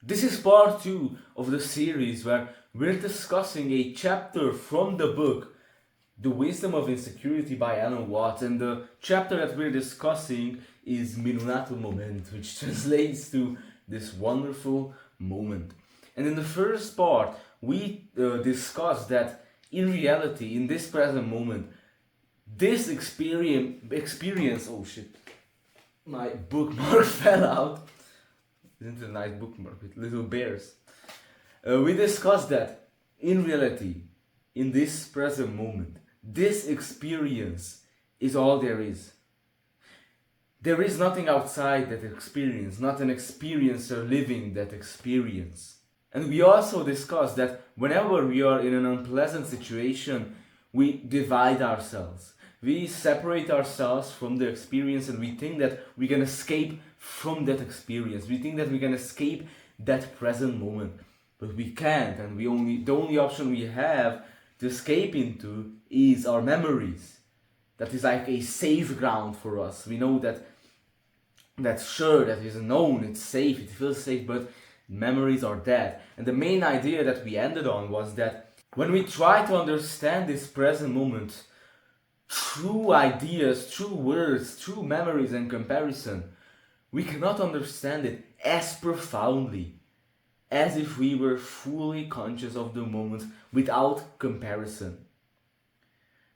This is part 2 of the series where we're discussing a chapter from the book The Wisdom of Insecurity by Alan Watts, and the chapter that we're discussing is Minunato Moment, which translates to this wonderful moment. And in the first part, we discussed that in reality, in this present moment, this experience, oh shit, my bookmark fell out. Isn't it a nice bookmark with little bears? We discussed that in reality, in this present moment, this experience is all there is. There is nothing outside that experience, not an experiencer living that experience. And we also discussed that whenever we are in an unpleasant situation, we divide ourselves. We separate ourselves from the experience and we think that we can escape from that experience. We think that we can escape that present moment. But we can't, and the only option we have to escape into is our memories. That is like a safe ground for us. We know that's sure, that is known, it's safe, it feels safe, but memories are dead. And the main idea that we ended on was that when we try to understand this present moment through ideas, through words, through memories and comparison, we cannot understand it as profoundly as if we were fully conscious of the moment without comparison.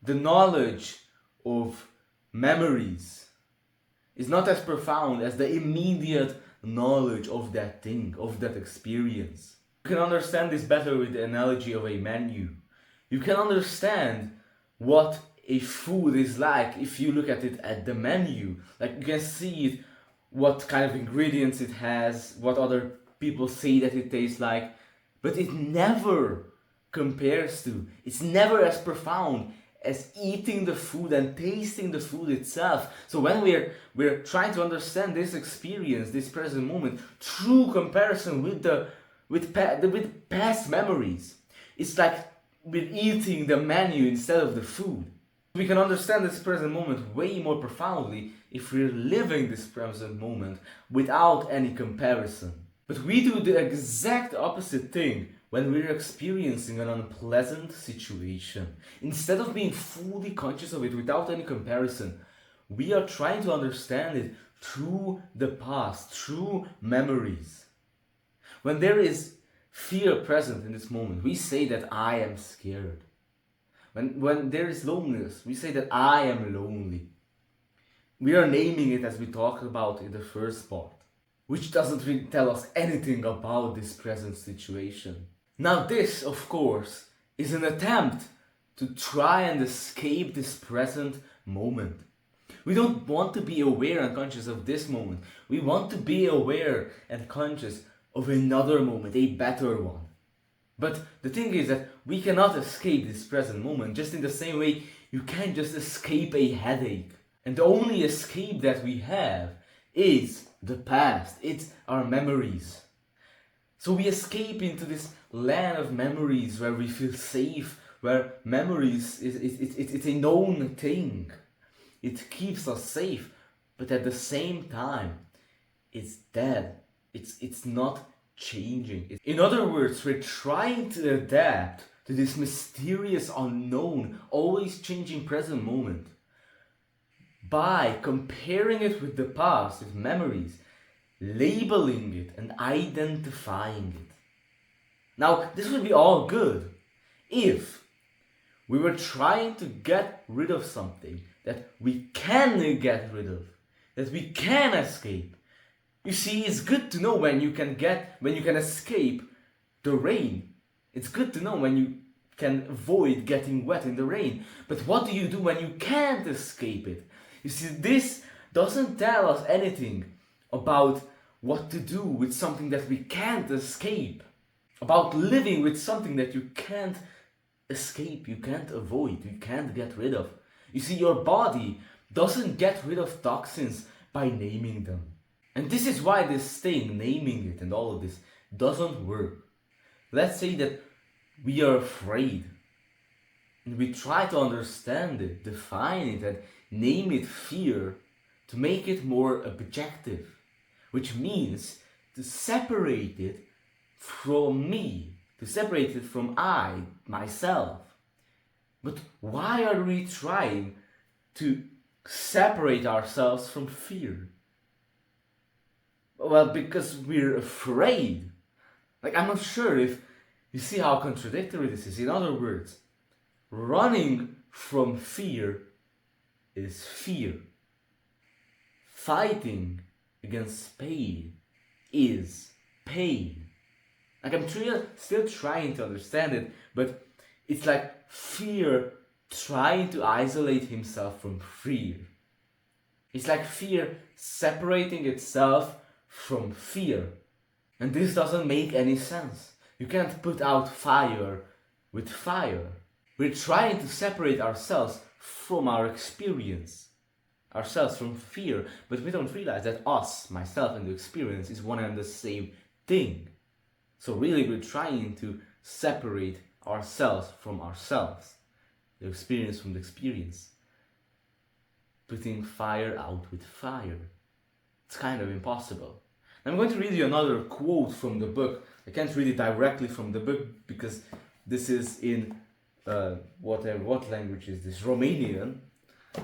The knowledge of memories is not as profound as the immediate knowledge of that thing, of that experience. You can understand this better with the analogy of a menu. You can understand what a food is like if you look at it at the menu. Like you can see it, what kind of ingredients it has, what other people say that it tastes like, but it never compares to, it's never as profound as eating the food and tasting the food itself. So when we're trying to understand this experience, this present moment, through comparison with past memories, it's like we're eating the menu instead of the food. We can understand this present moment way more profoundly if we're living this present moment without any comparison. But we do the exact opposite thing when we're experiencing an unpleasant situation. Instead of being fully conscious of it without any comparison, we are trying to understand it through the past, through memories. When there is fear present in this moment, we say that I am scared. When there is loneliness, we say that I am lonely. We are naming it as we talked about in the first part, which doesn't really tell us anything about this present situation. Now this, of course, is an attempt to try and escape this present moment. We don't want to be aware and conscious of this moment. We want to be aware and conscious of another moment, a better one. But the thing is that we cannot escape this present moment just in the same way you can't just escape a headache. And the only escape that we have is the past, it's our memories. So we escape into this land of memories where we feel safe, where memories it's a known thing. It keeps us safe, but at the same time, it's dead. It's not changing. In other words, we're trying to adapt to this mysterious, unknown, always changing present moment by comparing it with the past, with memories, labeling it and identifying it. Now, this would be all good if we were trying to get rid of something that we can get rid of, that we can escape. You see, it's good to know when you can escape the rain. It's good to know when you can avoid getting wet in the rain. But what do you do when you can't escape it? You see, this doesn't tell us anything about what to do with something that we can't escape. About living with something that you can't escape, you can't avoid, you can't get rid of. You see, your body doesn't get rid of toxins by naming them. And this is why this thing, naming it and all of this, doesn't work. Let's say that we are afraid. And we try to understand it, define it, and name it fear to make it more objective. Which means to separate it from me, to separate it from I, myself. But why are we trying to separate ourselves from fear? Well, because we're afraid. Like, I'm not sure if you see how contradictory this is. In other words, running from fear is fear. Fighting against pain is pain. Like, I'm still trying to understand it, but it's like fear trying to isolate himself from fear. It's like fear separating itself from fear. And this doesn't make any sense. You can't put out fire with fire. We're trying to separate ourselves from our experience, ourselves from fear, but we don't realize that us, myself, and the experience is one and the same thing. So really we're trying to separate ourselves from ourselves, the experience from the experience, putting fire out with fire. It's kind of impossible. I'm going to read you another quote from the book. I can't read it directly from the book because this is in what language is this? Romanian.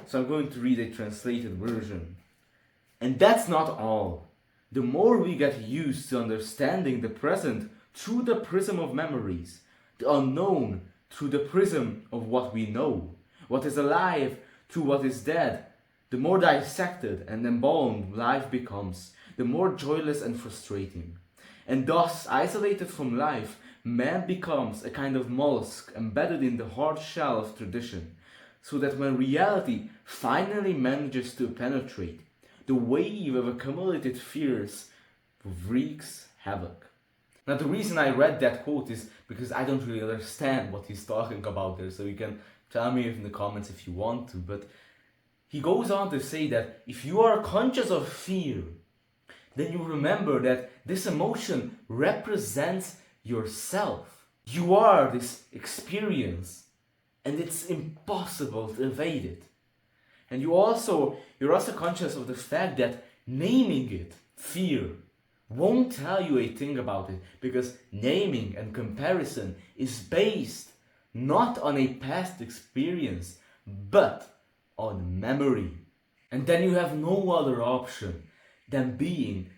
So I'm going to read a translated version. And that's not all. The more we get used to understanding the present through the prism of memories, the unknown through the prism of what we know, what is alive through what is dead, the more dissected and embalmed life becomes, the more joyless and frustrating. And thus, isolated from life, man becomes a kind of mollusk embedded in the hard shell of tradition, so that when reality finally manages to penetrate, the wave of accumulated fears wreaks havoc. Now, the reason I read that quote is because I don't really understand what he's talking about there, so you can tell me in the comments if you want to, but he goes on to say that if you are conscious of fear, then you remember that this emotion represents yourself. You are this experience, and it's impossible to evade it. And you're also conscious of the fact that naming it, fear, won't tell you a thing about it, because naming and comparison is based not on a past experience, but on memory. And then you have no other option than being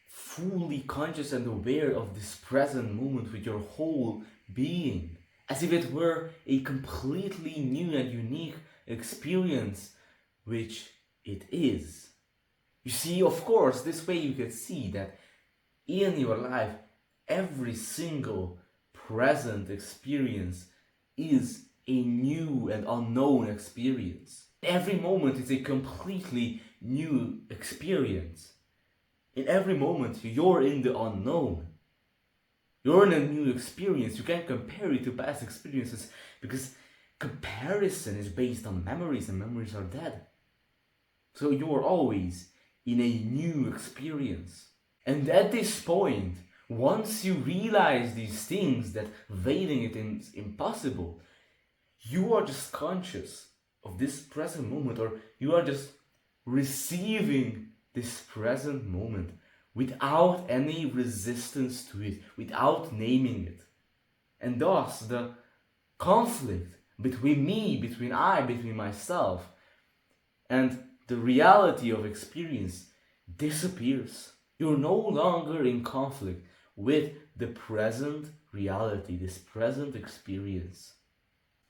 fully conscious and aware of this present moment with your whole being, as if it were a completely new and unique experience, which it is. You see, of course, this way you can see that in your life, every single present experience is a new and unknown experience. Every moment is a completely new experience. In every moment, you're in the unknown. You're in a new experience. You can't compare it to past experiences because comparison is based on memories, and memories are dead. So you're always in a new experience. And at this point, once you realize these things, that evading it is impossible, you are just conscious of this present moment, or you are just receiving this present moment without any resistance to it, without naming it. And thus the conflict between me, between myself, and the reality of experience disappears. You're no longer in conflict with the present reality, this present experience.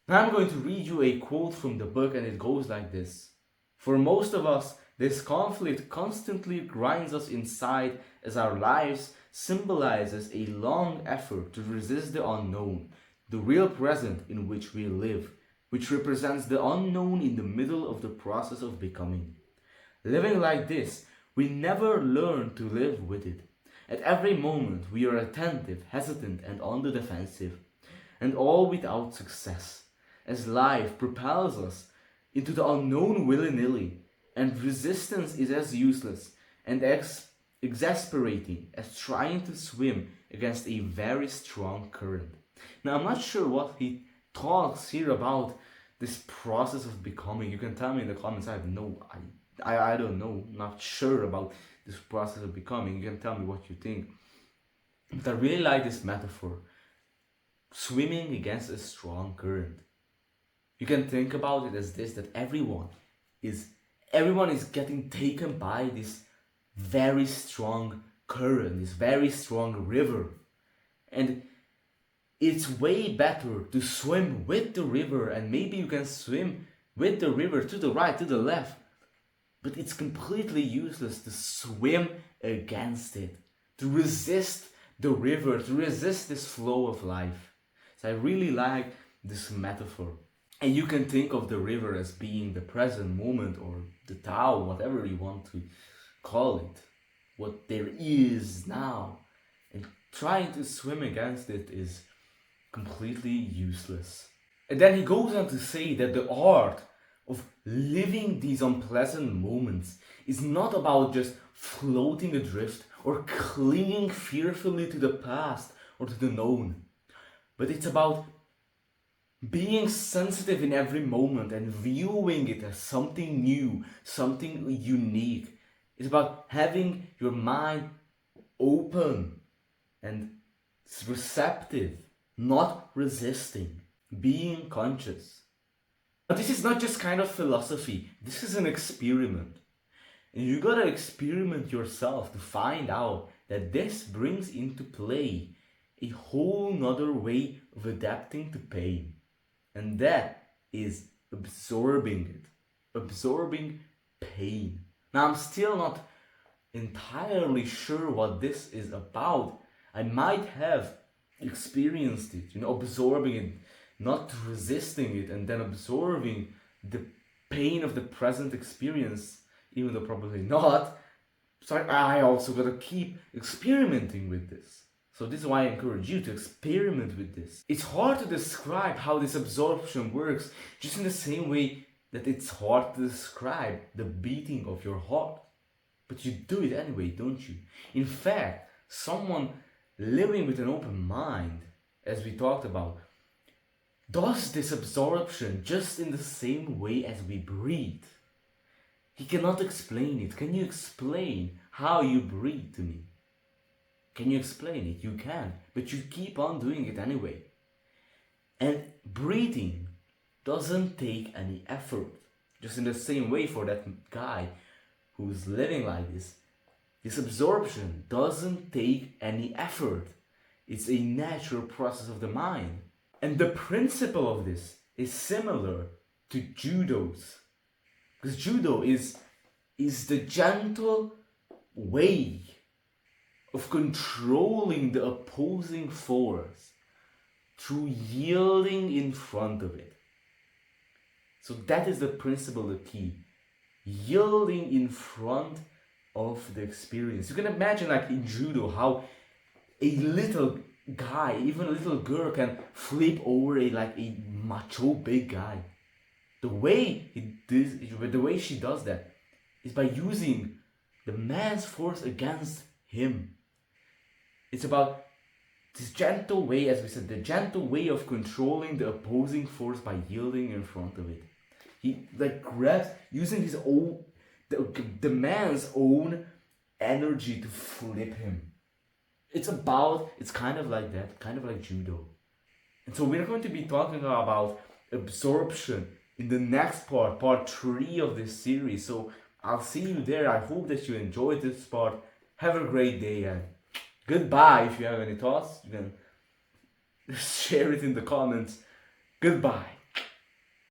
Now I'm going to read you a quote from the book, and it goes like this. For most of us, this conflict constantly grinds us inside, as our lives symbolizes a long effort to resist the unknown, the real present in which we live, which represents the unknown in the middle of the process of becoming. Living like this, we never learn to live with it. At every moment, we are attentive, hesitant, and on the defensive, and all without success, as life propels us into the unknown willy-nilly, and resistance is as useless and exasperating as trying to swim against a very strong current. Now, I'm not sure what he talks here about this process of becoming. You can tell me in the comments. I don't know. I'm not sure about this process of becoming. You can tell me what you think. But I really like this metaphor, swimming against a strong current. You can think about it as this, that is everyone is getting taken by this very strong current, this very strong river. And it's way better to swim with the river, and maybe you can swim with the river to the right, to the left, but it's completely useless to swim against it, to resist the river, to resist this flow of life. So I really like this metaphor. And you can think of the river as being the present moment, or the Tao, whatever you want to call it, what there is now. And trying to swim against it is completely useless. And then he goes on to say that the art of living these unpleasant moments is not about just floating adrift or clinging fearfully to the past or to the known, but it's about being sensitive in every moment and viewing it as something new, something unique. It's about having your mind open and receptive, not resisting, being conscious. But this is not just kind of philosophy, this is an experiment. And you gotta experiment yourself to find out that this brings into play a whole nother way of adapting to pain. And that is absorbing it, absorbing pain. Now, I'm still not entirely sure what this is about. I might have experienced it, absorbing it, not resisting it, and then absorbing the pain of the present experience, even though probably not. So I also gotta keep experimenting with this. So this is why I encourage you to experiment with this. It's hard to describe how this absorption works, just in the same way that it's hard to describe the beating of your heart. But you do it anyway, don't you? In fact, someone living with an open mind, as we talked about, does this absorption just in the same way as we breathe. He cannot explain it. Can you explain how you breathe to me? Can you explain it? You can, but you keep on doing it anyway. And breathing doesn't take any effort. Just in the same way for that guy who's living like this absorption doesn't take any effort. It's a natural process of the mind. And the principle of this is similar to judo's. Because judo is the gentle way of controlling the opposing force through yielding in front of it. So that is the principle, the key. Yielding in front of the experience. You can imagine, like in judo, how a little guy, even a little girl, can flip over a macho big guy. The way she does that is by using the man's force against him. It's about this gentle way, as we said, the gentle way of controlling the opposing force by yielding in front of it. He grabs, using his own, the man's own energy to flip him. It's kind of like that, kind of like judo. And so we're going to be talking about absorption in the next part 3 of this series. So I'll see you there. I hope that you enjoyed this part. Have a great day and goodbye. If you have any thoughts, you can share it in the comments. Goodbye.